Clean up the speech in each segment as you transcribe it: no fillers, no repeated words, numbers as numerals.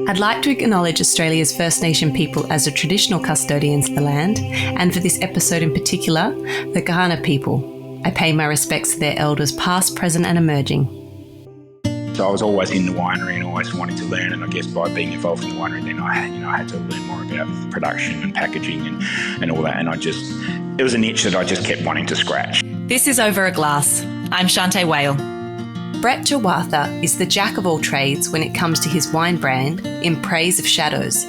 I'd like to acknowledge Australia's First Nation people as the traditional custodians of the land, and for this episode in particular, the Kaurna people. I pay my respects to their elders past, present and emerging. So I was always in the winery and always wanting to learn, and I guess by being involved in the winery then I had to learn more about production and packaging and all that, and it was a niche that I just kept wanting to scratch. This is Over a Glass. I'm Shanteh Wale. Brett Trewartha is the jack of all trades when it comes to his wine brand, In Praise of Shadows.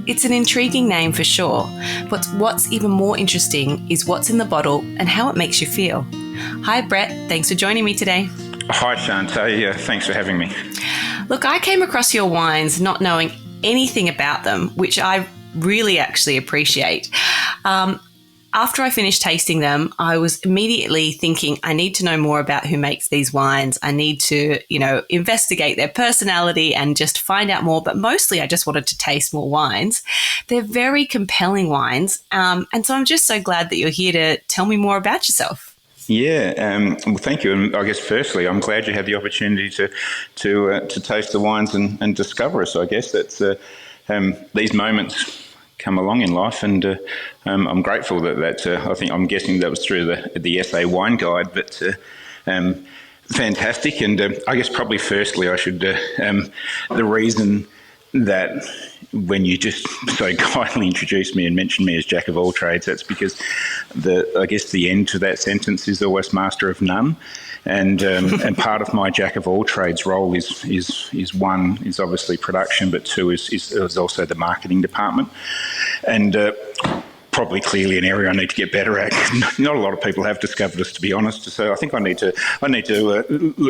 It's an intriguing name for sure, but what's even more interesting is what's in the bottle and how it makes you feel. Hi Brett, thanks for joining me today. Hi Shanteh, thanks for having me. Look, I came across your wines not knowing anything about them, which I really actually appreciate. After I finished tasting them, I was immediately thinking, I need to know more about who makes these wines. I need to, investigate their personality and just find out more. But mostly I just wanted to taste more wines. They're very compelling wines. And so I'm just so glad that you're here to tell me more about yourself. Yeah, well, thank you. And I guess firstly, I'm glad you had the opportunity to taste the wines and discover us. I guess that's these moments come along in life, and I'm grateful that I'm guessing that was through the SA Wine Guide, but fantastic. And I guess probably firstly I should the reason that when you just so kindly introduced me and mentioned me as Jack of all trades, that's because I guess the end to that sentence is always master of none. And and part of my Jack of all trades role is one is obviously production, but two is also the marketing department, and probably clearly an area I need to get better at. Not a lot of people have discovered us, to be honest. So I think I need to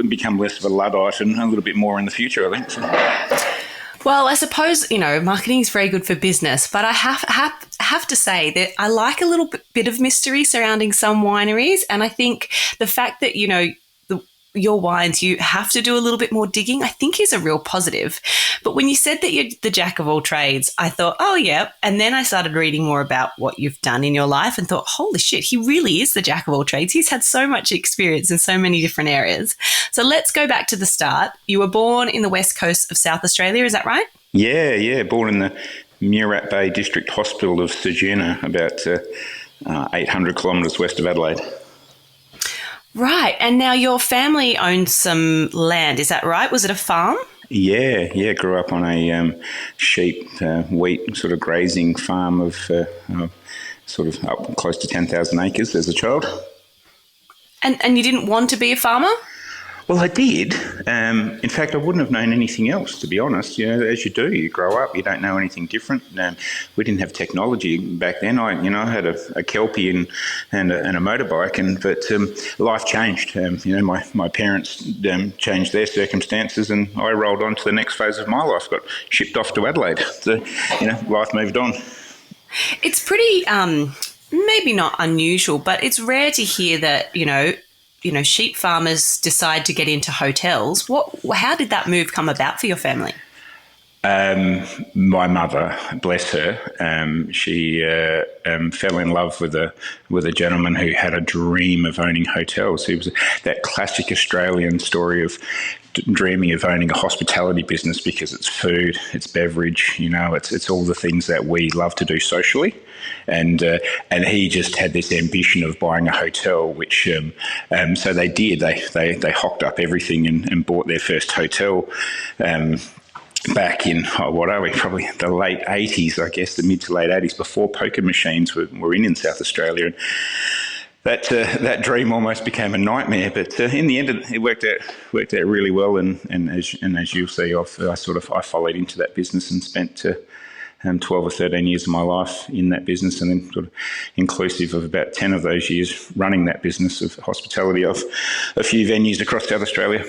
become less of a Luddite and a little bit more in the future, I think. Well, I suppose, marketing is very good for business, but I have to say that I like a little bit of mystery surrounding some wineries. And I think the fact that, your wines, you have to do a little bit more digging, I think is a real positive. But when you said that you're the jack of all trades, I thought, oh, yeah. And then I started reading more about what you've done in your life and thought, holy shit, he really is the jack of all trades. He's had so much experience in so many different areas. So let's go back to the start. You were born in the west coast of South Australia, is that right? Yeah. Born in the Murat Bay District Hospital of Ceduna, about 800 kilometres west of Adelaide. Right. And now your family owned some land, is that right? Was it a farm? Yeah. Grew up on a sheep, wheat sort of grazing farm of sort of up close to 10,000 acres as a child. And you didn't want to be a farmer? Well, I did. In fact, I wouldn't have known anything else, to be honest. As you do, you grow up, you don't know anything different. We didn't have technology back then. I had a Kelpie and a motorbike, but life changed. My parents changed their circumstances, and I rolled on to the next phase of my life. Got shipped off to Adelaide. So, life moved on. It's pretty, maybe not unusual, but it's rare to hear that, sheep farmers decide to get into hotels. How did that move come about for your family? My mother, bless her, she fell in love with a gentleman who had a dream of owning hotels. He was that classic Australian story of dreaming of owning a hospitality business because it's food, it's beverage, it's all the things that we love to do socially. And he just had this ambition of buying a hotel, which so they did. They hocked up everything and bought their first hotel. Back in, probably the late 80s, I guess, the mid to late 80s, before poker machines were in South Australia. And that dream almost became a nightmare, but in the end it worked out really well. And as you'll see, I followed into that business and spent 12 or 13 years of my life in that business, and then sort of inclusive of about 10 of those years running that business of hospitality of a few venues across South Australia.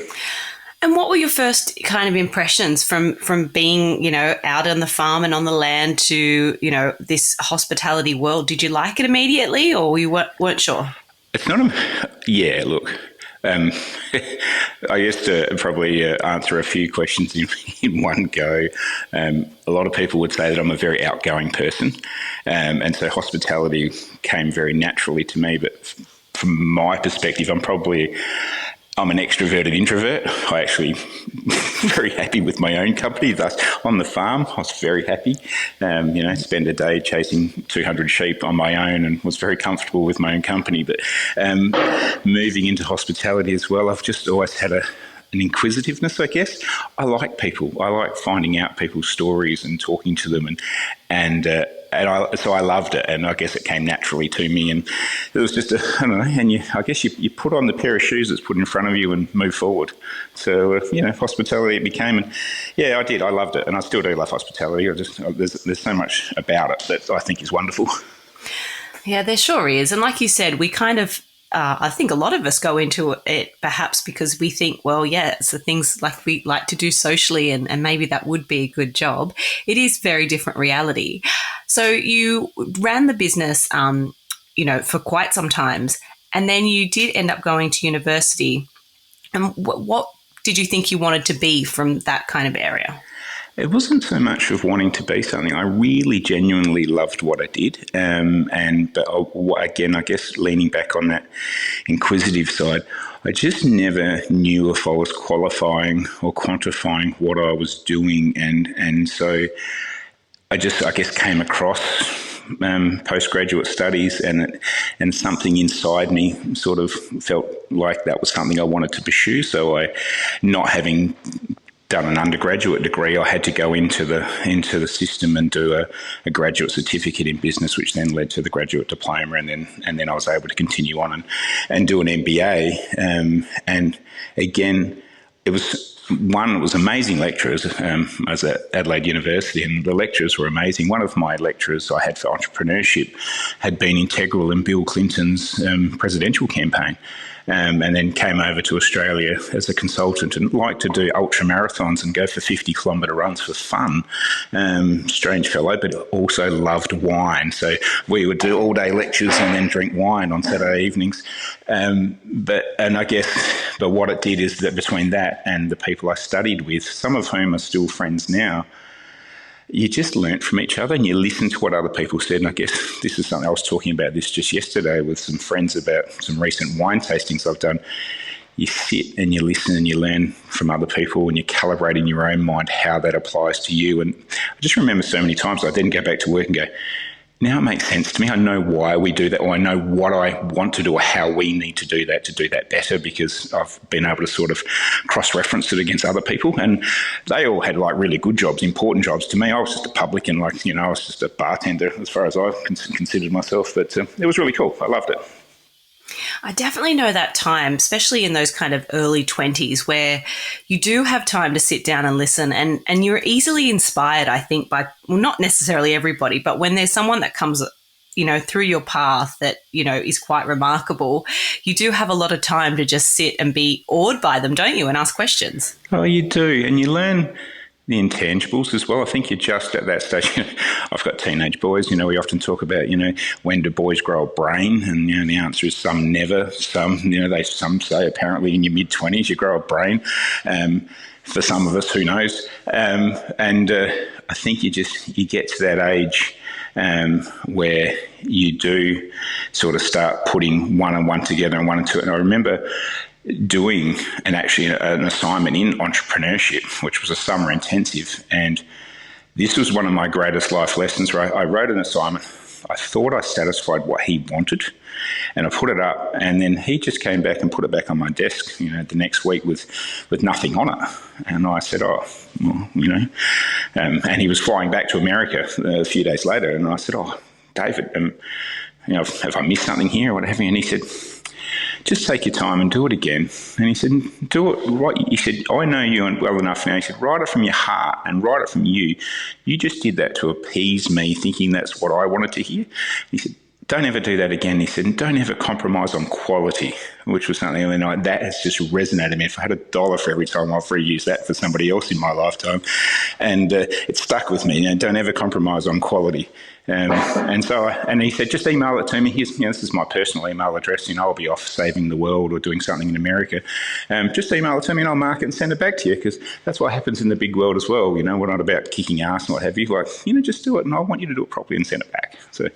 And what were your first kind of impressions from being, out on the farm and on the land to, this hospitality world? Did you like it immediately, or you weren't sure? It's not look, I used to probably answer a few questions in one go. A lot of people would say that I'm a very outgoing person, and so hospitality came very naturally to me. But from my perspective, I'm probably I'm an extroverted introvert. I actually very happy with my own company. Thus, on the farm, I was very happy. Spend a day chasing 200 sheep on my own, and was very comfortable with my own company. But moving into hospitality as well, I've just always had an inquisitiveness, I guess. I like people. I like finding out people's stories and talking to them, so I loved it, and I guess it came naturally to me. And it was just I don't know. And I guess you put on the pair of shoes that's put in front of you and move forward. So hospitality it became, and yeah, I did. I loved it, and I still do love hospitality. There's so much about it that I think is wonderful. Yeah, there sure is. And like you said, we kind of, I think a lot of us go into it perhaps because we think, well, yeah, it's the things like we like to do socially and maybe that would be a good job. It is very different reality. So you ran the business, for quite some times, and then you did end up going to university. And what did you think you wanted to be from that kind of area? It wasn't so much of wanting to be something. I really genuinely loved what I did. Again, I guess leaning back on that inquisitive side, I just never knew if I was qualifying or quantifying what I was doing. And so I guess came across postgraduate studies, and something inside me sort of felt like that was something I wanted to pursue. So not having done an undergraduate degree, I had to go into the system and do a graduate certificate in business, which then led to the graduate diploma, and then I was able to continue on and do an MBA. And again, it was amazing lecturers. I was at Adelaide University, and the lecturers were amazing. One of my lecturers I had for entrepreneurship had been integral in Bill Clinton's presidential campaign. And then came over to Australia as a consultant and liked to do ultra marathons and go for 50-kilometre runs for fun. Strange fellow, but also loved wine. So we would do all-day lectures and then drink wine on Saturday evenings. But what it did is that between that and the people I studied with, some of whom are still friends now, you just learnt from each other and you listened to what other people said. And I guess this is something I was talking about this just yesterday with some friends about some recent wine tastings I've done. You sit and you listen and you learn from other people, and you calibrate in your own mind how that applies to you. And I just remember so many times I then go back to work and go, now it makes sense to me. I know why we do that, or I know what I want to do, or how we need to do that better, because I've been able to sort of cross-reference it against other people. And they all had like really good jobs, important jobs. To me, I was just a publican, I was just a bartender as far as I considered myself. But it was really cool. I loved it. I definitely know that time, especially in those kind of early 20s, where you do have time to sit down and listen, and you're easily inspired, I think, by, well, not necessarily everybody, but when there's someone that comes, through your path that, is quite remarkable, you do have a lot of time to just sit and be awed by them, don't you, and ask questions. Oh, you do, and you learn the intangibles as well. I think you're just at that stage. I've got teenage boys, we often talk about, when do boys grow a brain? And, the answer is some never, some say apparently in your mid-20s you grow a brain. For some of us, who knows? I think you get to that age where you do sort of start putting one and one together and one and two. And I remember doing an assignment in entrepreneurship, which was a summer intensive. And this was one of my greatest life lessons, where I wrote an assignment. I thought I satisfied what he wanted, and I put it up, and then he just came back and put it back on my desk, the next week with nothing on it. And I said, and he was flying back to America a few days later. And I said, David, have I missed something here or what have you? And he said, just take your time and do it again. And he said, do it right. He said, I know you well enough now. He said, write it from your heart and write it from you. You just did that to appease me, thinking that's what I wanted to hear. He said, don't ever do that again. He said, don't ever compromise on quality, which was something that has just resonated with me. If I had $1 for every time I've reused that for somebody else in my lifetime, and it stuck with me. Don't ever compromise on quality. And he said, just email it to me. Here's, this is my personal email address. I'll be off saving the world or doing something in America. Just email it to me and I'll mark it and send it back to you, because that's what happens in the big world as well. We're not about kicking ass and what have you. Just do it, and I want you to do it properly and send it back. So,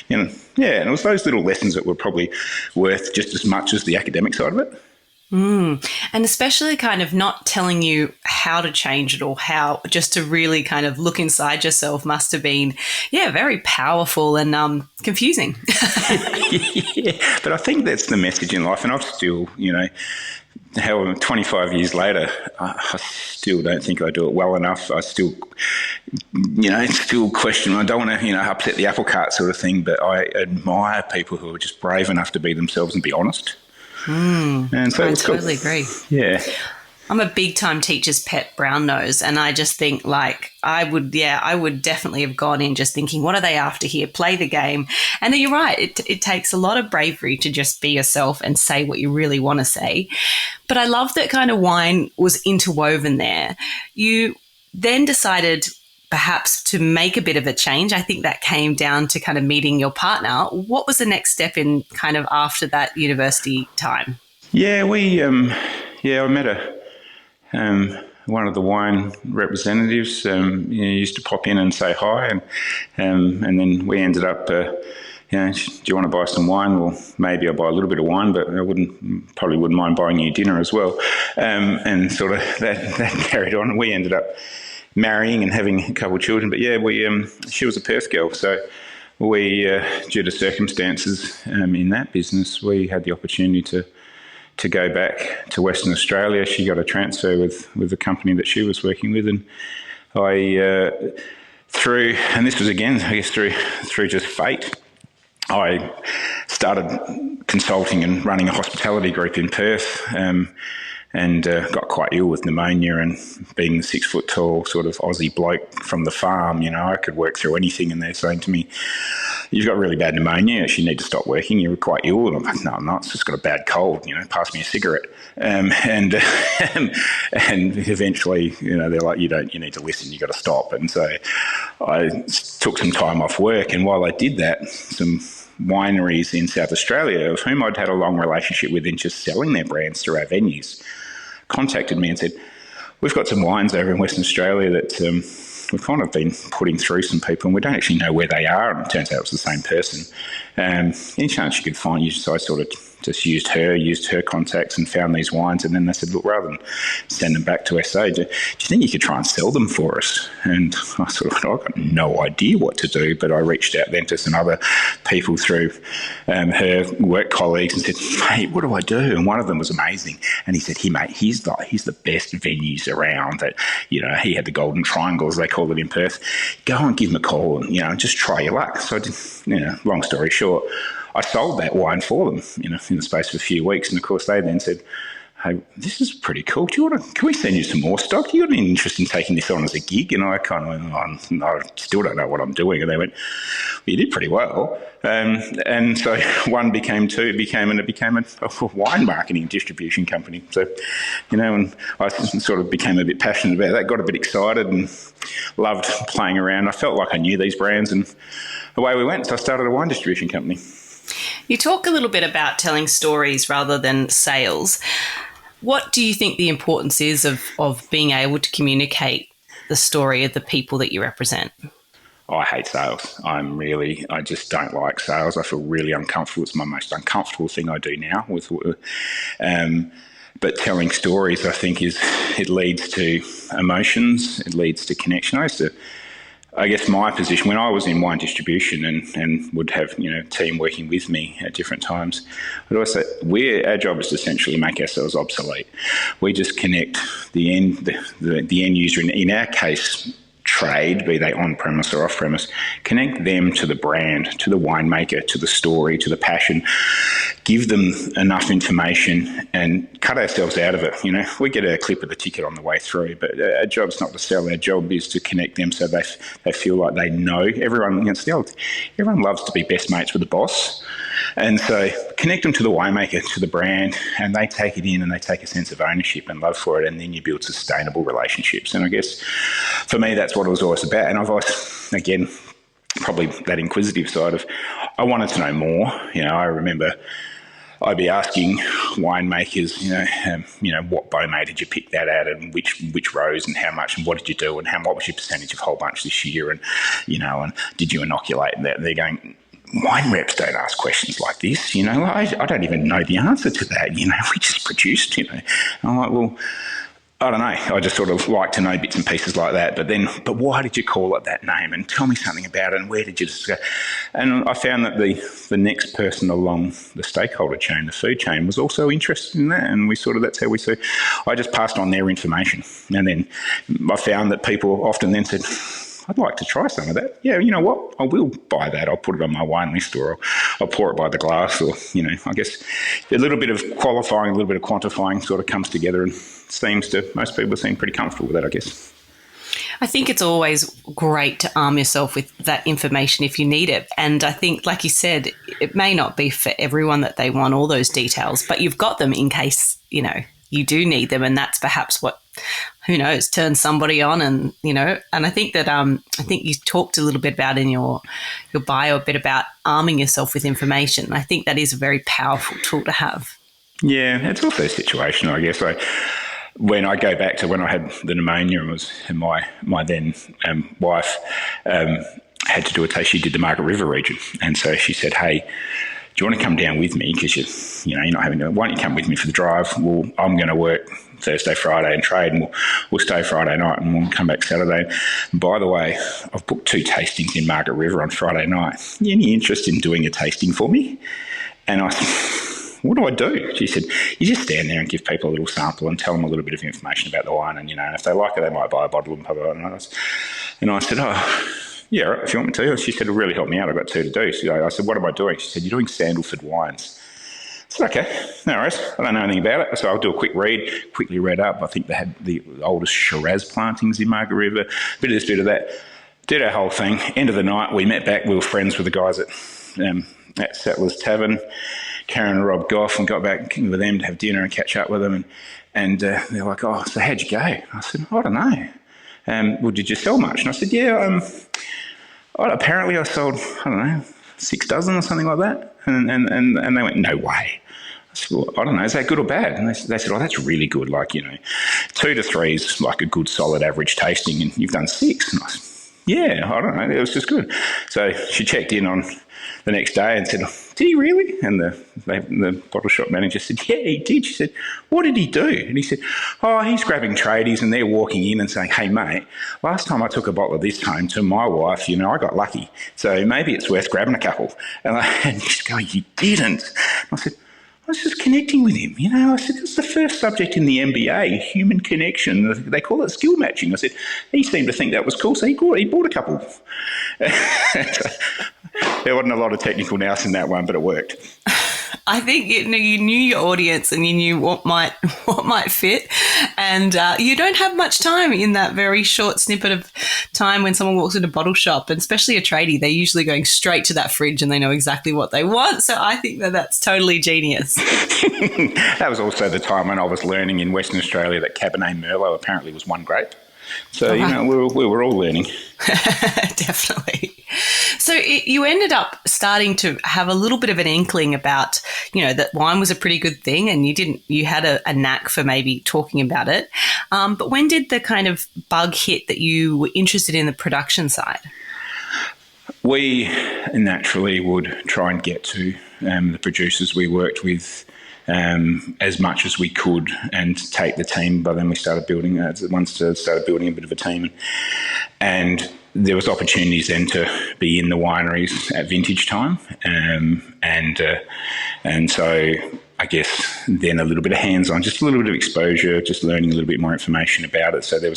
and it was those little lessons that were probably worth just as much as the academic side of it. And especially kind of not telling you how to change it or how, just to really kind of look inside yourself must have been, yeah, very powerful and confusing. Yeah, but I think that's the message in life. And I've still, however, 25 years later, I still don't think I do it well enough. I still, still question. I don't want to, upset the apple cart sort of thing, but I admire people who are just brave enough to be themselves and be honest. And so I it's totally cool. agree. Yeah. I'm a big time teacher's pet brown nose, and I just think I would definitely have gone in just thinking, what are they after here? Play the game. And you're right. It takes a lot of bravery to just be yourself and say what you really want to say. But I love that kind of wine was interwoven there. You then decided perhaps to make a bit of a change. I think that came down to kind of meeting your partner. What was the next step in kind of after that university time? Yeah, I met one of the wine representatives. Used to pop in and say hi, and then we ended up. Do you want to buy some wine? Well, maybe I'll buy a little bit of wine, but I probably wouldn't mind buying you dinner as well. And sort of that carried on. We ended up marrying and having a couple of children. But yeah, she was a Perth girl, so we, due to circumstances in that business, we had the opportunity to go back to Western Australia. She got a transfer with the company that she was working with, and I and this was again, I guess, through just fate. I started consulting and running a hospitality group in Perth, and got quite ill with pneumonia. And being the 6 foot tall sort of Aussie bloke from the farm, I could work through anything. And they're saying to me, "You've got really bad pneumonia. You need to stop working. You're quite ill." And I'm like, "No, I'm not. It's just got a bad cold. Pass me a cigarette." And eventually, they're like, "You need to listen. You got to stop." And so I took some time off work. And while I did that, some wineries in South Australia, of whom I'd had a long relationship with in just selling their brands through our venues, contacted me and said, "We've got some wines over in Western Australia that we've kind of been putting through some people, and we don't actually know where they are." And it turns out it was the same person. Any chance you could find you? So I sort of just used her contacts and found these wines. And then they said, "Look, rather than send them back to SA, do you think you could try and sell them for us?" And I sort of thought, I've got no idea what to do, but I reached out then to some other people through her work colleagues and said, "Mate, what do I do?" And one of them was amazing. And he said, "Mate, he's the best venues around that, he had the Golden Triangle, as they call it in Perth. Go and give him a call and, just try your luck." So I did, long story short, I sold that wine for them, in the space of a few weeks. And of course, they then said, "Hey, this is pretty cool. Can we send you some more stock? You got any interest in taking this on as a gig?" And I kind of went, "I still don't know what I'm doing." And they went, "Well, you did pretty well." And so one became two, it became a wine marketing and distribution company. So, and I sort of became a bit passionate about that, got a bit excited and loved playing around. I felt like I knew these brands, and away we went. So I started a wine distribution company. You talk a little bit about telling stories rather than sales. What do you think the importance is of being able to communicate the story of the people that you represent? I hate sales. I just don't like sales. I feel really uncomfortable. It's my most uncomfortable thing I do now. But telling stories, I think, it leads to emotions. It leads to connection. I guess my position when I was in wine distribution and would have team working with me at different times, I'd always say our job is to essentially make ourselves obsolete. We just connect the end user, in our case, trade, be they on-premise or off-premise, connect them to the brand, to the winemaker, to the story, to the passion, give them enough information and cut ourselves out of it. We get a clip of the ticket on the way through, but our job's not to sell. Our job is to connect them so they feel like they know. Everyone loves to be best mates with the boss. And so connect them to the winemaker, to the brand, and they take it in and they take a sense of ownership and love for it, and then you build sustainable relationships. And I guess for me, that's what it was always about. And I've always, again, probably that inquisitive side of, I wanted to know more. I remember I'd be asking winemakers, what Beaumay did you pick that at, and which rows, and how much, and what did you do, and what was your percentage of whole bunch this year, and and did you inoculate that? They're going, wine reps don't ask questions like this, I don't even know the answer to that, we just produced, And I'm like, well, I don't know. I just sort of like to know bits and pieces like that. But why did you call it that name? And tell me something about it. And where did you just go? And I found that the next person along the stakeholder chain, the food chain, was also interested in that. And that's how we see. I just passed on their information. And then I found that people often then said, I'd like to try some of that. Yeah, you know what? I will buy that. I'll put it on my wine list, or I'll pour it by the glass, or, I guess a little bit of qualifying, a little bit of quantifying sort of comes together, and most people seem pretty comfortable with that, I guess. I think it's always great to arm yourself with that information if you need it. And I think, like you said, it may not be for everyone that they want all those details, but you've got them in case, you do need them. And that's perhaps what, who knows, turns somebody on. And, and I think that I think you talked a little bit about in your bio a bit about arming yourself with information. I think that is a very powerful tool to have. Yeah, it's also situational, I guess. When I go back to when I had the pneumonia, and my then wife had to do a taste. She did the Margaret River region, and so she said, "Hey, do you want to come down with me? Because you're not having to. Why don't you come with me for the drive? Well, I'm going to work Thursday, Friday, and trade, and we'll stay Friday night, and we'll come back Saturday. And by the way, I've booked 2 tastings in Margaret River on Friday night. Any interest in doing a tasting for me?" And I said, what do I do? She said, you just stand there and give people a little sample and tell them a little bit of information about the wine, and, if they like it, they might buy a bottle and blah, blah, blah. And I said, yeah, right, if you want me to. She said, it'll really help me out. I've got 2 to do. So I said, what am I doing? She said, you're doing Sandalford wines. I said, okay, no worries. I don't know anything about it. So I'll do a quick read, quickly read up. I think they had the oldest Shiraz plantings in Margaret River, bit of this, bit of that. Did our whole thing. End of the night, we met back. We were friends with the guys at Settlers Tavern, Karen and Rob Goff, and got back with them to have dinner and catch up with them. And they're like, oh, so how'd you go? I said, I don't know. Well, did you sell much? And I said, yeah, apparently I sold, I don't know, 6 dozen or something like that. And they went, no way. I said, well, I don't know, is that good or bad? And they said, oh, that's really good. 2 to 3 is like a good solid average tasting, and you've done 6. And I said, yeah, I don't know, it was just good. So she checked in on the next day and said, did he really? And the bottle shop manager said, yeah, he did. She said, what did he do? And he said, oh, he's grabbing tradies, and they're walking in and saying, hey, mate, last time I took a bottle of this home to my wife, I got lucky. So maybe it's worth grabbing a couple. And she's going, you didn't. And I said, I was just connecting with him. I said, it's the first subject in the MBA, human connection. They call it skill matching. I said, he seemed to think that was cool, so he bought a couple. There wasn't a lot of technical nous in that one, but it worked. I think you knew your audience, and you knew what might fit, and you don't have much time in that very short snippet of time when someone walks into a bottle shop, and especially a tradie. They're usually going straight to that fridge, and they know exactly what they want. So I think that's totally genius. That was also the time when I was learning in Western Australia that Cabernet Merlot apparently was one grape. So, we were all learning. Definitely. So you ended up starting to have a little bit of an inkling about, that wine was a pretty good thing, and you had a knack for maybe talking about it. But when did the kind of bug hit that you were interested in the production side? We naturally would try and get to the producers we worked with as much as we could and take the team. But then we started building, started building a bit of a team, and there was opportunities then to be in the wineries at vintage time, and so I guess then a little bit of hands-on, just a little bit of exposure, just learning a little bit more information about it. So there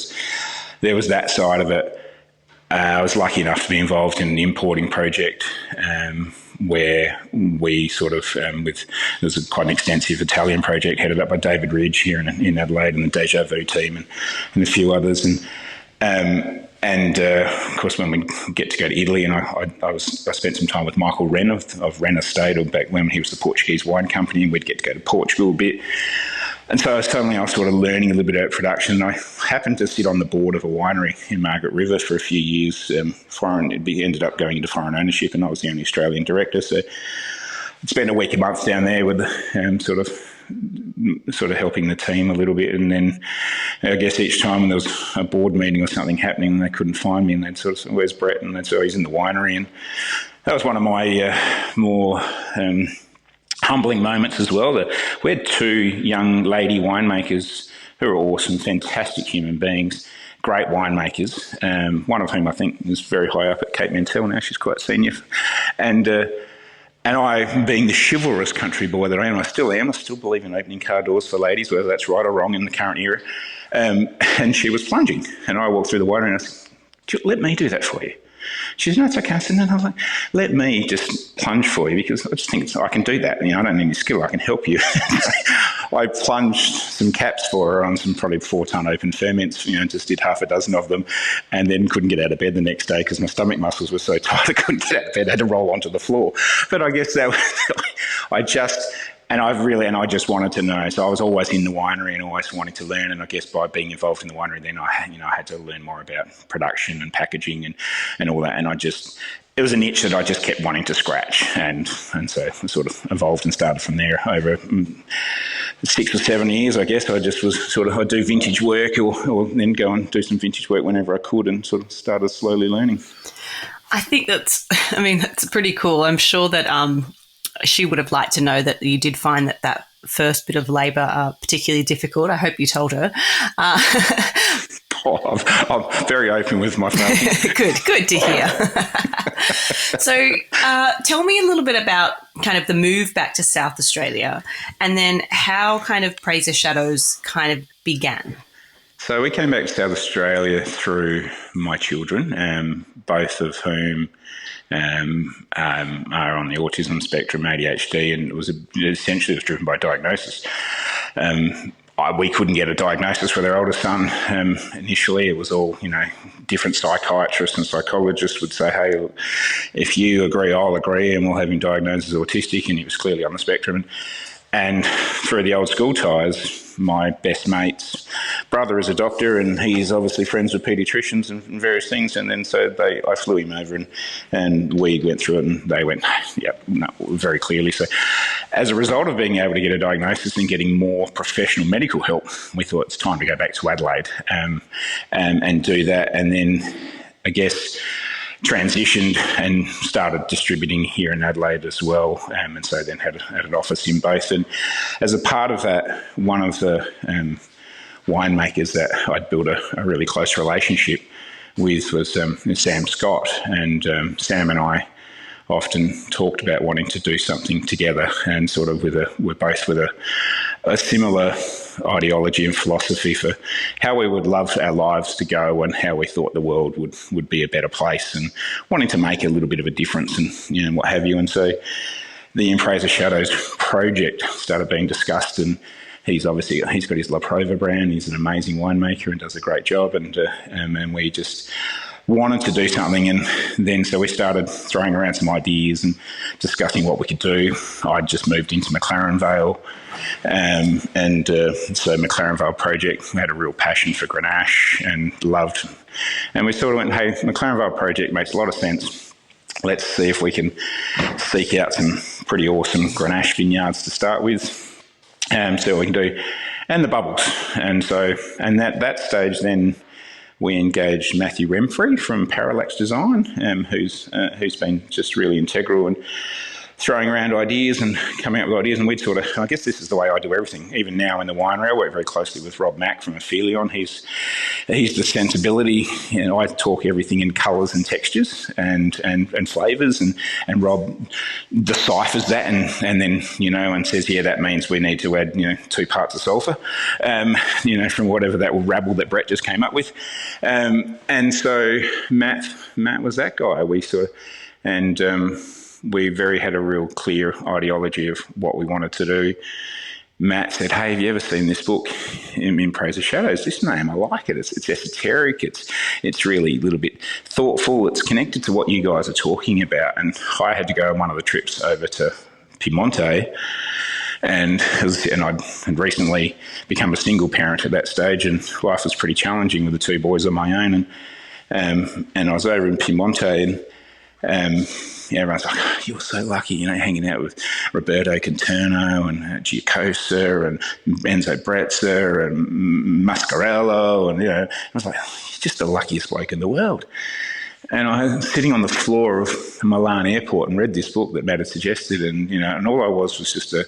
was that side of it. I was lucky enough to be involved in an importing project where we sort of, there was quite an extensive Italian project headed up by David Ridge here in Adelaide, and the Deja Vu team and a few others. And of course, when we get to go to Italy, and I spent some time with Michael Wren of Wren Estate, or back when he was the Portuguese wine company, and we'd get to go to Portugal a bit. And so I was sort of learning a little bit about production. I happened to sit on the board of a winery in Margaret River for a few years. It ended up going into foreign ownership, and I was the only Australian director. So I spent a week, a month down there with sort of helping the team a little bit. And then I guess each time when there was a board meeting or something happening, they couldn't find me, and they'd sort of say, where's Brett? And they'd say, oh, he's in the winery. And that was one of my more humbling moments as well. That we had two young lady winemakers who are awesome, fantastic human beings, great winemakers. One of whom I think is very high up at Cape Mentelle now. She's quite senior, and I, being the chivalrous country boy that I am, I still believe in opening car doors for ladies, whether that's right or wrong in the current era. And she was plunging, and I walked through the winery and I said, "Let me do that for you." She said, "No, it's okay." I said, "No." I was like, "Let me just plunge for you, because I just think I can do that. I don't need any skill. I can help you." I plunged some caps for her on some probably 4-ton open ferments, just did half a dozen of them, and then couldn't get out of bed the next day because my stomach muscles were so tight I couldn't get out of bed. I had to roll onto the floor. But I guess that was, I just wanted to know. So I was always in the winery and always wanting to learn. And I guess by being involved in the winery, then I had to learn more about production and packaging and all that. And it was a niche that I just kept wanting to scratch. And so it sort of evolved and started from there over 6 or 7 years, I guess. I just was I'd do vintage work or then go and do some vintage work whenever I could, and sort of started slowly learning. I think that's pretty cool. I'm sure that she would have liked to know that you did find that first bit of labour particularly difficult. I hope you told her. I'm very open with my family. Good to hear. So tell me a little bit about kind of the move back to South Australia, and then how kind of Praise the Shadows kind of began. So we came back to South Australia through my children, both of whom are on the autism spectrum, ADHD, and it was driven by diagnosis. We couldn't get a diagnosis for their oldest son initially. It was all, different psychiatrists and psychologists would say, "Hey, if you agree, I'll agree, and we'll have him diagnosed as autistic," and he was clearly on the spectrum. And through the old school ties, my best mate's brother is a doctor, and he's obviously friends with paediatricians and various things. And then I flew him over, and we went through it, and they went, "Yep, no," very clearly. So as a result of being able to get a diagnosis and getting more professional medical help, we thought it's time to go back to Adelaide and do that. And then, I guess, transitioned and started distributing here in Adelaide as well, and so then had an office in both. And as a part of that, one of the winemakers that I'd built a really close relationship with was Sam Scott, and Sam and I often talked about wanting to do something together, and sort of we're both with a similar ideology and philosophy for how we would love our lives to go and how we thought the world would be a better place, and wanting to make a little bit of a difference and what have you. And so the Praise the Shadows project started being discussed, and he's got his La Prova brand. He's an amazing winemaker and does a great job, and we just wanted to do something. And then so we started throwing around some ideas and discussing what we could do. I'd just moved into McLaren Vale, so McLaren Vale project, we had a real passion for Grenache and loved, and we sort of went, "Hey, McLaren Vale project makes a lot of sense. Let's see if we can seek out some pretty awesome Grenache vineyards to start with, see what we can do." And the bubbles. And so, and at that stage then, we engaged Matthew Remfrey from Parallax Design, who's been just really integral and throwing around ideas and coming up with ideas. And we'd sort of, I guess this is the way I do everything. Even now in the winery, I work very closely with Rob Mack from Aphelion. He's the sensibility. I talk everything in colours and textures and flavours, and Rob deciphers that and then, and says, "Yeah, that means we need to add, 2 parts of sulphur, from whatever that rabble that Brett just came up with." And so Matt was that guy. We had a real clear ideology of what we wanted to do. Matt said, "Hey, have you ever seen this book, in Praise the Shadows? This name, I like it. It's esoteric. It's really a little bit thoughtful. It's connected to what you guys are talking about." And I had to go on one of the trips over to Piemonte, and I'd recently become a single parent at that stage, and life was pretty challenging with the 2 boys on my own. And I was over in Piemonte, and everyone's like, "Oh, you're so lucky, hanging out with Roberto Conterno and Giacosa and Enzo Brezza and Mascarello." And, I was like, "You're just the luckiest bloke in the world." And I was sitting on the floor of Milan Airport and read this book that Matt had suggested, and all I was just a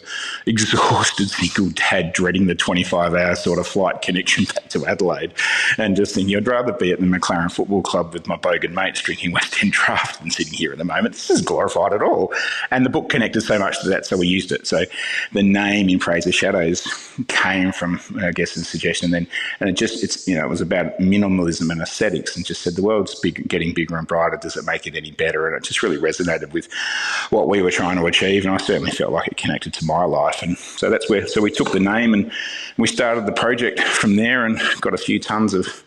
exhausted single dad dreading the 25-hour sort of flight connection back to Adelaide, and just thinking I'd rather be at the McLaren Football Club with my bogan mates drinking West End draft than sitting here at the moment. This isn't glorified at all. And the book connected so much to that, so we used it. So the name In Praise of Shadows came from, I guess, the suggestion then, and it was about minimalism and aesthetics, and just said the world's getting bigger and brighter. Does it make it any better? And it just really resonated with what we were trying to achieve, and I certainly felt like it connected to my life. And so that's where. So we took the name and we started the project from there, and got a few tons of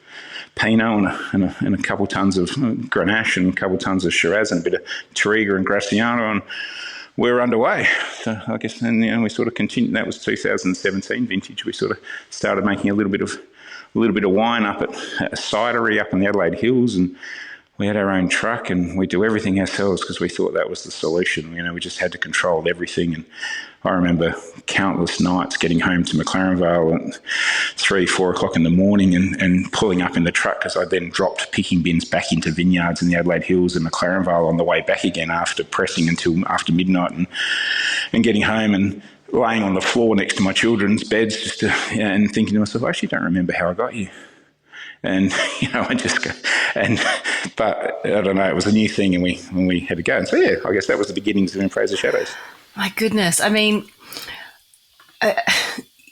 Pinot and a couple tons of Grenache and a couple tons of Shiraz and a bit of Touriga and Graciano, and we're underway. So I guess then we sort of continued. That was 2017 vintage. We sort of started making a little bit of wine up at a cidery up in the Adelaide Hills, and we had our own truck and we do everything ourselves because we thought that was the solution. We just had to control everything. And I remember countless nights getting home to McLaren Vale at 3-4 o'clock in the morning and pulling up in the truck, because I then dropped picking bins back into vineyards in the Adelaide Hills and McLaren Vale on the way back again after pressing until after midnight, and getting home and laying on the floor next to my children's beds and thinking to myself, I actually don't remember how I got here. And, I just go, but I don't know, it was a new thing and we had to go. And so, yeah, I guess that was the beginnings of In Praise of Shadows. My goodness. I mean,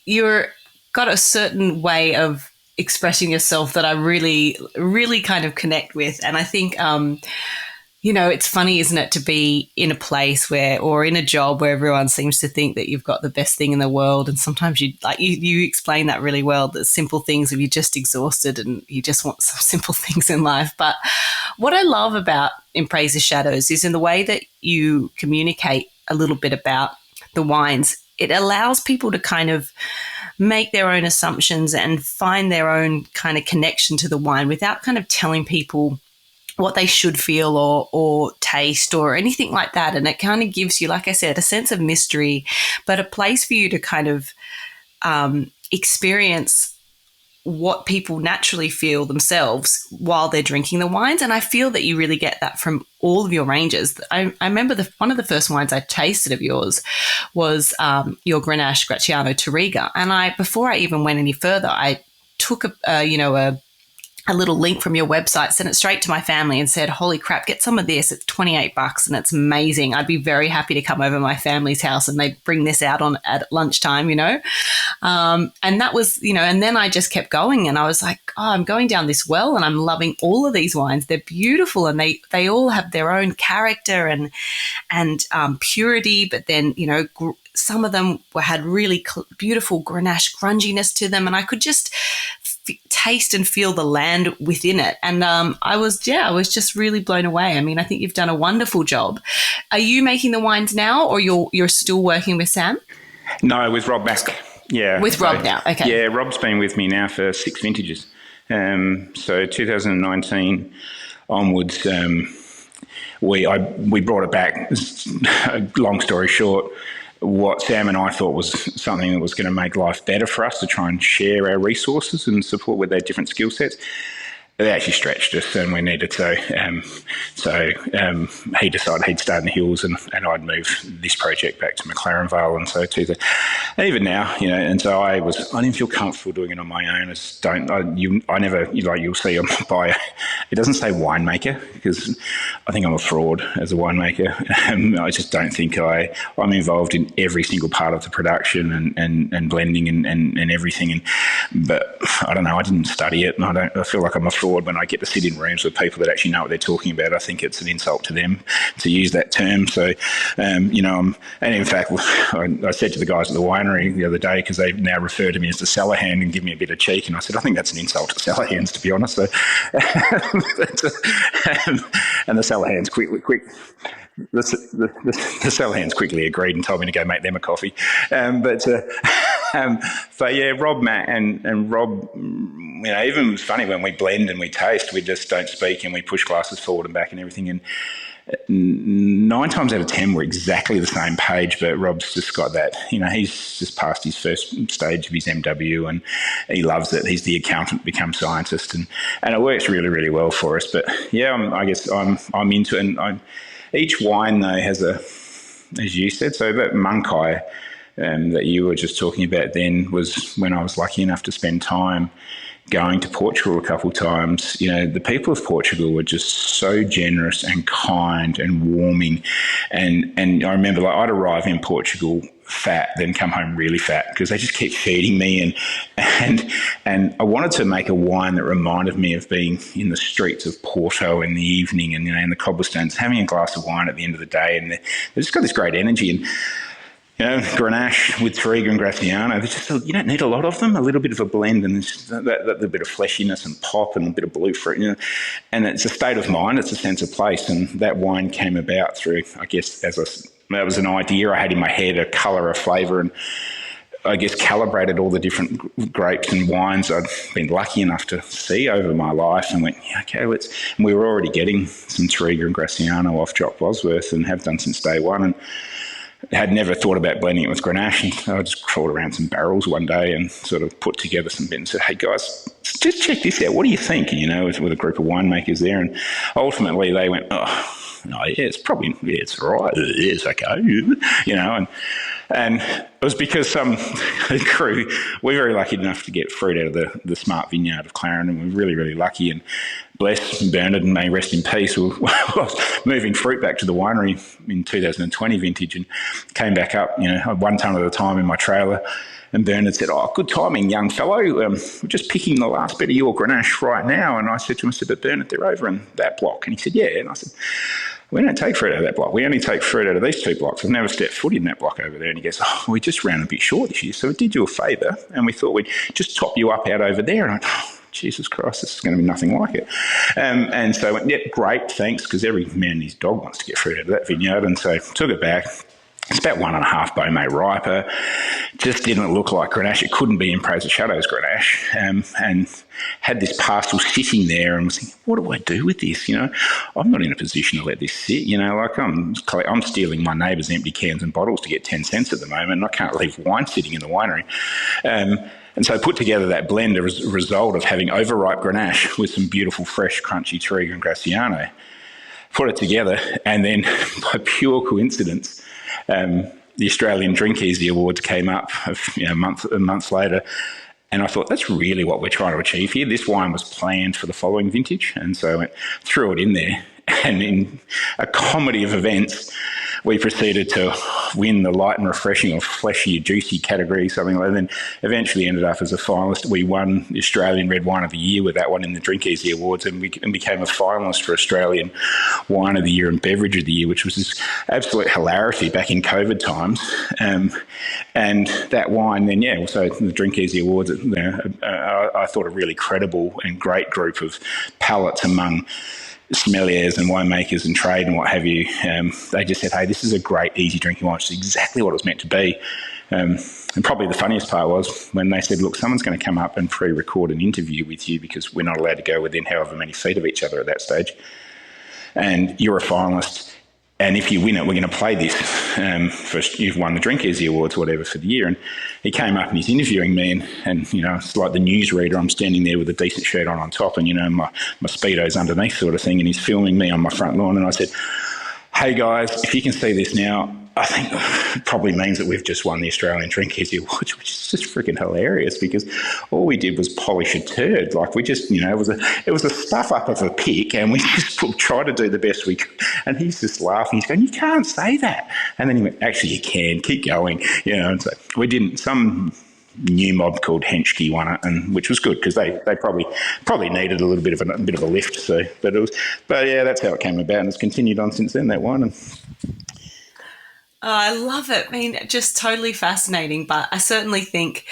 you're got a certain way of expressing yourself that I really, really kind of connect with. And I think, it's funny, isn't it, to be in a place or in a job where everyone seems to think that you've got the best thing in the world. And sometimes you explain that really well, the simple things if you're just exhausted and you just want some simple things in life. But what I love about In Praise of Shadows is in the way that you communicate a little bit about the wines. It allows people to kind of make their own assumptions and find their own kind of connection to the wine without kind of telling people what they should feel or taste or anything like that. And it kind of gives you, like I said, a sense of mystery, but a place for you to kind of experience what people naturally feel themselves while they're drinking the wines. And I feel that you really get that from all of your ranges. I remember one of the first wines I tasted of yours was your Grenache Graciano Touriga. And before I even went any further, I took a little link from your website, sent it straight to my family and said, holy crap, get some of this. It's $28 and it's amazing. I'd be very happy to come over to my family's house and they'd bring this out at lunchtime, And that was, and then I just kept going and I was like, I'm going down this well and I'm loving all of these wines. They're beautiful and they all have their own character and purity, but then, some of them had really beautiful Grenache grunginess to them, and I could just taste and feel the land within it. And I was just really blown away. I mean, I think you've done a wonderful job. Are you making the wines now, or you're still working with Sam? No, with Rob back. Yeah. With Rob now, okay. Yeah, Rob's been with me now for 6 vintages. So 2019 onwards, we brought it back. Long story short, what Sam and I thought was something that was going to make life better for us, to try and share our resources and support with their different skill sets. They actually stretched us and we needed to. He decided he'd stay in the hills and I'd move this project back to McLaren Vale. And so even now, and so I didn't feel comfortable doing it on my own. You'll see on my bio, it doesn't say winemaker, because I think I'm a fraud as a winemaker. I just don't think I'm involved in every single part of the production and blending and everything. But I don't know, I didn't study it, and I feel like I'm a fraud when I get to sit in rooms with people that actually know what they're talking about. I think it's an insult to them to use that term. So, and in fact, I said to the guys at the winery the other day, because they now refer to me as the cellar hand and give me a bit of cheek, and I said, I think that's an insult to cellar hands, to be honest. So, and the cellar hands the cellar hands quickly agreed and told me to go make them a coffee. So yeah, Rob, Matt, and Rob, even it was funny when we blend and we taste, we just don't speak and we push glasses forward and back and everything. nine times out of 10 we're exactly the same page, but Rob's just got that, he's just passed his first stage of his MW and he loves it. He's the accountant, become scientist, and it works really, really well for us. But yeah, I guess I'm into it. And each wine though has as you said, so that Munkai that you were just talking about then was when I was lucky enough to spend time going to Portugal a couple of times. The people of Portugal were just so generous and kind and warming. And I remember I'd arrive in Portugal fat, then come home really fat because they just kept feeding me. And I wanted to make a wine that reminded me of being in the streets of Porto in the evening and, in the cobblestones, having a glass of wine at the end of the day. And they've just got this great energy. And Grenache with Trewartha and Graciano, you don't need a lot of them, a little bit of a blend and that little bit of fleshiness and pop and a bit of blue fruit. And it's a state of mind, it's a sense of place. And that wine came about through, I guess, that was an idea I had in my head, a colour, a flavour, and I guess calibrated all the different grapes and wines I'd been lucky enough to see over my life and went, okay, and we were already getting some Trewartha and Graciano off Jock Bosworth and have done since day one. And had never thought about blending it with Grenache, and I just crawled around some barrels one day and sort of put together some bits and said, hey guys, just check this out. What do you think? With a group of winemakers there. And ultimately they went, it's all right. It's okay. And it was because some crew, we're very lucky enough to get fruit out of the Smart Vineyard of Clarendon. We're really, really lucky. And bless Bernard, and may rest in peace, was moving fruit back to the winery in 2020 vintage and came back up, 1 tonne at a time in my trailer. And Bernard said, good timing, young fellow. We're just picking the last bit of your Grenache right now. And I said to him, but Bernard, they're over in that block. And he said, yeah. And I said, we don't take fruit out of that block. We only take fruit out of these 2 blocks. I've never stepped foot in that block over there. And he goes, we just ran a bit short this year. So we did you a favour and we thought we'd just top you up out over there. And I went, Jesus Christ, this is going to be nothing like it. And so I went, great, thanks, because every man and his dog wants to get fruit out of that vineyard. And so took it back. It's about 1.5 Beaumet riper. Just didn't look like Grenache. It couldn't be in Praise of Shadows Grenache. And had this parcel sitting there and was thinking, what do I do with this? I'm not in a position to let this sit. I'm stealing my neighbour's empty cans and bottles to get 10 cents at the moment, and I can't leave wine sitting in the winery. And so I put together that blend as a result of having overripe Grenache with some beautiful, fresh, crunchy Trewartha and Graciano. Put it together, and then by pure coincidence, the Australian Drink Easy Awards came up a month later, and I thought, that's really what we're trying to achieve here. This wine was planned for the following vintage, and so I threw it in there. And in a comedy of events, we proceeded to win the light and refreshing or fleshy, juicy category, something like that. And then eventually ended up as a finalist. We won the Australian Red Wine of the Year with that one in the Drink Easy Awards, and became a finalist for Australian Wine of the Year and Beverage of the Year, which was this absolute hilarity back in COVID times. And that wine then, so the Drink Easy Awards, I thought a really credible and great group of palates among sommeliers and winemakers and trade and what have you. They just said, hey, this is a great easy drinking wine. It's exactly what it was meant to be. And probably the funniest part was when they said, look, someone's going to come up and pre-record an interview with you because we're not allowed to go within however many feet of each other at that stage. And you're a finalist. And if you win it, we're going to play this. First, you've won the Drink Easy Awards, whatever, for the year. And he came up and he's interviewing me, and it's like the newsreader. I'm standing there with a decent shirt on top, and my Speedo's underneath, sort of thing. And he's filming me on my front lawn. And I said, hey guys, if you can see this now, I think it probably means that we've just won the Australian Drink Easy Awards, which is just freaking hilarious because all we did was polish a turd. Like we just, it was a stuff up of a pick, and we just tried to do the best we could. And he's just laughing. He's going, you can't say that. And then he went, actually, you can. Keep going. And so we didn't. Some new mob called Henschke won it, and which was good because they probably needed a little bit of a lift. So, but yeah, that's how it came about, and it's continued on since then. That one. And I love it. I mean, just totally fascinating. But I certainly think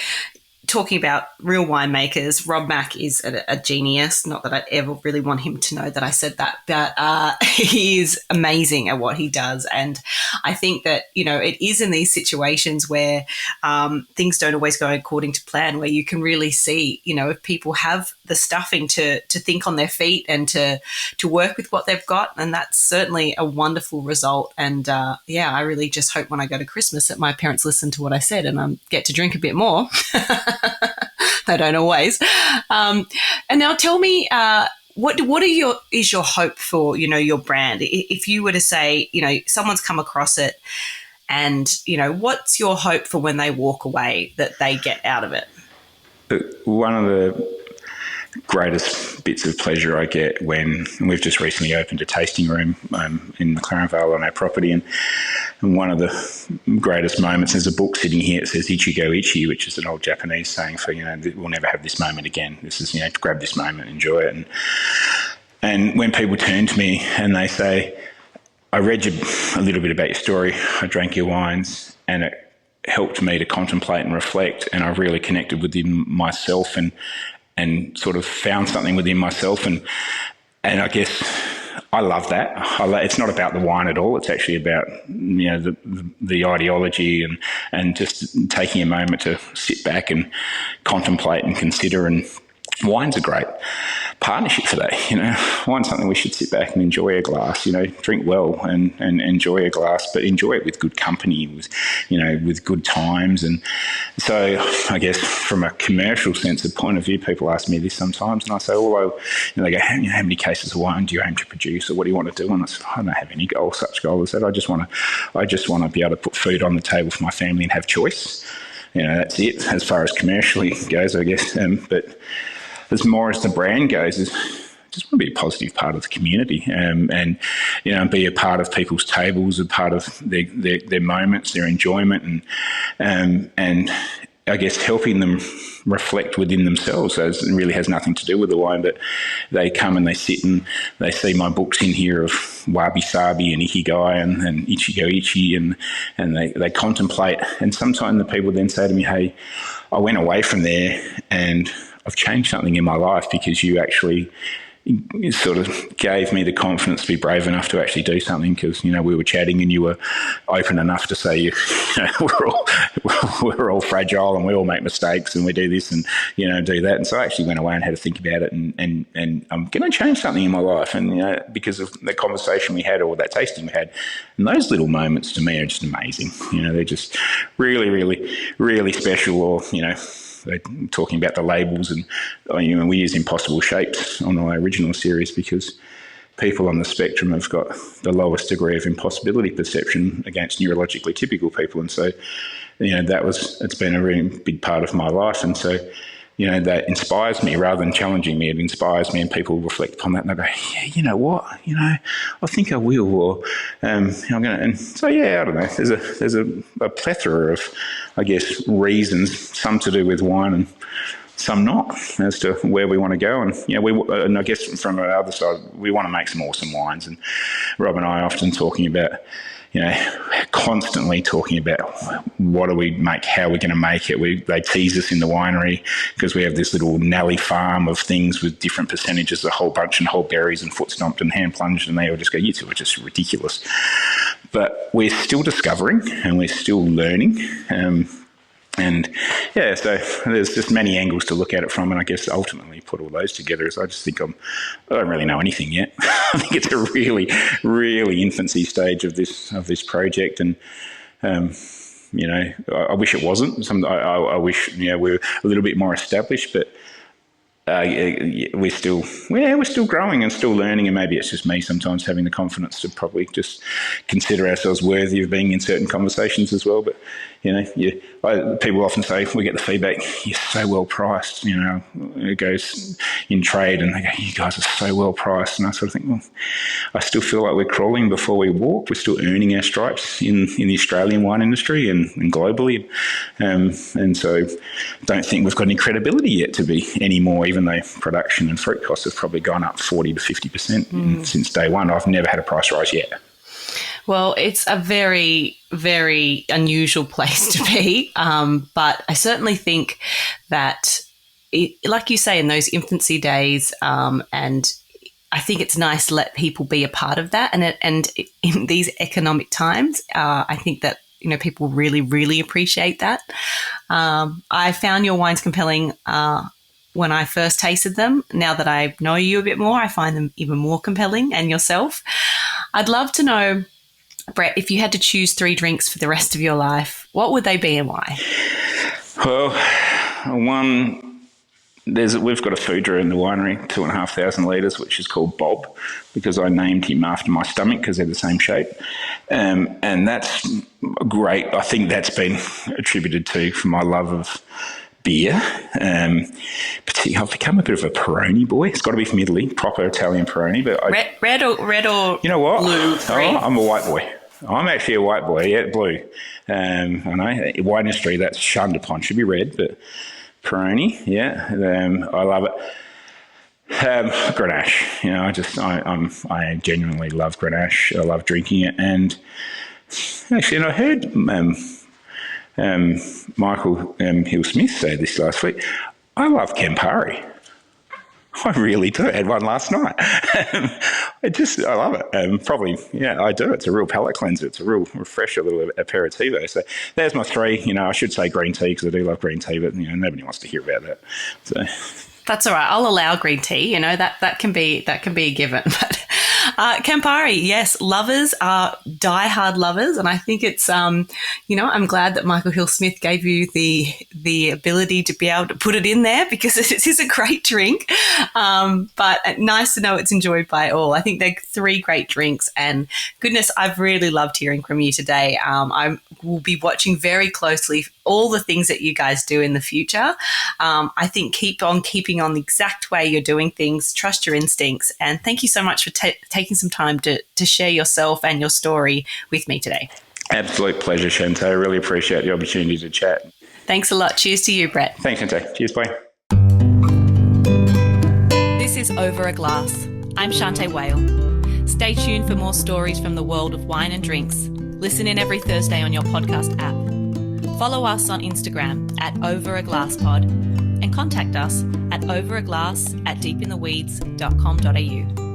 talking about real winemakers, Rob Mack is a genius. Not that I'd ever really want him to know that I said that, but he is amazing at what he does. And I think that, it is in these situations where things don't always go according to plan, where you can really see, if people have the stuffing to think on their feet and to work with what they've got. And that's certainly a wonderful result. And I really just hope when I go to Christmas that my parents listen to what I said and I get to drink a bit more. They don't always. And now tell me, what is your hope for, your brand? If you were to say, someone's come across it and, what's your hope for when they walk away that they get out of it? One of the greatest bits of pleasure I get when we've just recently opened a tasting room in McLaren Vale on our property, and one of the greatest moments, there's a book sitting here, it says Ichigo Ichi, which is an old Japanese saying for, we'll never have this moment again. This is, grab this moment, enjoy it. And when people turn to me and they say, I read a little bit about your story, I drank your wines, and it helped me to contemplate and reflect, and I really connected within myself and sort of found something within myself, and I guess I love that. It's not about the wine at all. It's actually about the ideology and just taking a moment to sit back and contemplate and consider. And wine's a great partnership for that. Wine's something we should sit back and enjoy a glass. Drink well and enjoy a glass, but enjoy it with good company, with good times. And so I guess from a commercial sense of point of view, people ask me this sometimes, and I say, they go, how many cases of wine do you aim to produce, or what do you want to do? And I say, I don't have any such goal as that. I just want to be able to put food on the table for my family and have choice. That's it as far as commercially goes, I guess. But as more as the brand goes, is just want to be a positive part of the community, and be a part of people's tables, a part of their moments, their enjoyment, and I guess helping them reflect within themselves. So it really has nothing to do with the wine, but they come and they sit and they see my books in here of Wabi Sabi and Ikigai and Ichigo Ichi, and they contemplate. And sometimes the people then say to me, hey, I went away from there and I've changed something in my life because you actually sort of gave me the confidence to be brave enough to actually do something, because we were chatting and you were open enough to say we're all fragile and we all make mistakes and we do this and do that. And so I actually went away and had to think about it, and I'm going to change something in my life, and because of the conversation we had or that tasting we had. And those little moments to me are just amazing. They're just really, really, really special. Or they're talking about the labels, and we use impossible shapes on our original series because people on the spectrum have got the lowest degree of impossibility perception against neurologically typical people, and so it's been a really big part of my life, and so that inspires me rather than challenging me. It inspires me, and people reflect upon that and they go, yeah, you know what, I think I will, or I'm going to. And so, I don't know. There's a plethora of, I guess, reasons, some to do with wine and some not, as to where we want to go. And and I guess from our other side, we want to make some awesome wines. And Rob and I are often talking about, constantly talking about what do we make, how we're going to make it. They tease us in the winery because we have this little Nally farm of things with different percentages, a whole bunch, and whole berries and foot stomped and hand plunged, and they all just go, you two are just ridiculous. But we're still discovering and we're still learning. So there's just many angles to look at it from, and I guess ultimately put all those together is I just think I don't really know anything yet. I think it's a really, really infancy stage of this project, and I wish it wasn't. I wish we're a little bit more established, but we're still growing and still learning, and maybe it's just me sometimes having the confidence to probably just consider ourselves worthy of being in certain conversations as well. But people often say, we get the feedback, you're so well priced, it goes in trade and they go, you guys are so well priced, and I sort of think, well, I still feel like we're crawling before we walk. We're still earning our stripes in the Australian wine industry and globally, and so don't think we've got any credibility yet to be any more, even though production and fruit costs have probably gone up 40 to 50% since day one. I've never had a price rise yet. Well, it's a very, very unusual place to be. But I certainly think that, like you say, in those infancy days, and I think it's nice to let people be a part of that. And in these economic times, I think that, people really, really appreciate that. I found your wines compelling when I first tasted them. Now that I know you a bit more, I find them even more compelling, and yourself. I'd love to know, Brett, if you had to choose 3 drinks for the rest of your life, what would they be and why? Well, we've got a foodra in the winery, 2,500 litres, which is called Bob, because I named him after my stomach because they're the same shape. And that's great. I think that's been attributed to for my love of beer. Particularly, I've become a bit of a Peroni boy. It's got to be from Italy, proper Italian Peroni. But red or you know what? blue? I'm a white boy. I'm actually a white boy. Yeah, blue. I know wine industry, that's shunned upon. Should be red, but Peroni, yeah. I love it. Grenache, I genuinely love Grenache. I love drinking it, and actually, I heard Michael Hill-Smith say this last week. I love Campari. I really do. I had one last night. I love it. Probably, yeah, I do. It's a real palate cleanser. It's a real refresher, little aperitivo. So there's my 3. I should say green tea because I do love green tea, but nobody wants to hear about that. So that's all right. I'll allow green tea. That can be a given. But Campari, yes, lovers are diehard lovers, and I think it's I'm glad that Michael Hill-Smith gave you the ability to be able to put it in there, because it is a great drink. But nice to know it's enjoyed by all. I think they're 3 great drinks, and goodness, I've really loved hearing from you today. I will be watching very closely all the things that you guys do in the future. I think keep on keeping on the exact way you're doing things. Trust your instincts, and thank you so much for taking some time to share yourself and your story with me today. Absolute pleasure, Shanteh. I really appreciate the opportunity to chat. Thanks a lot. Cheers to you, Brett. Thanks, Shanteh. Cheers, bye. This is Over a Glass. I'm Shanteh Wale. Stay tuned for more stories from the world of wine and drinks. Listen in every Thursday on your podcast app. Follow us on Instagram at overaglasspod and contact us at overaglass@deepintheweeds.com.au.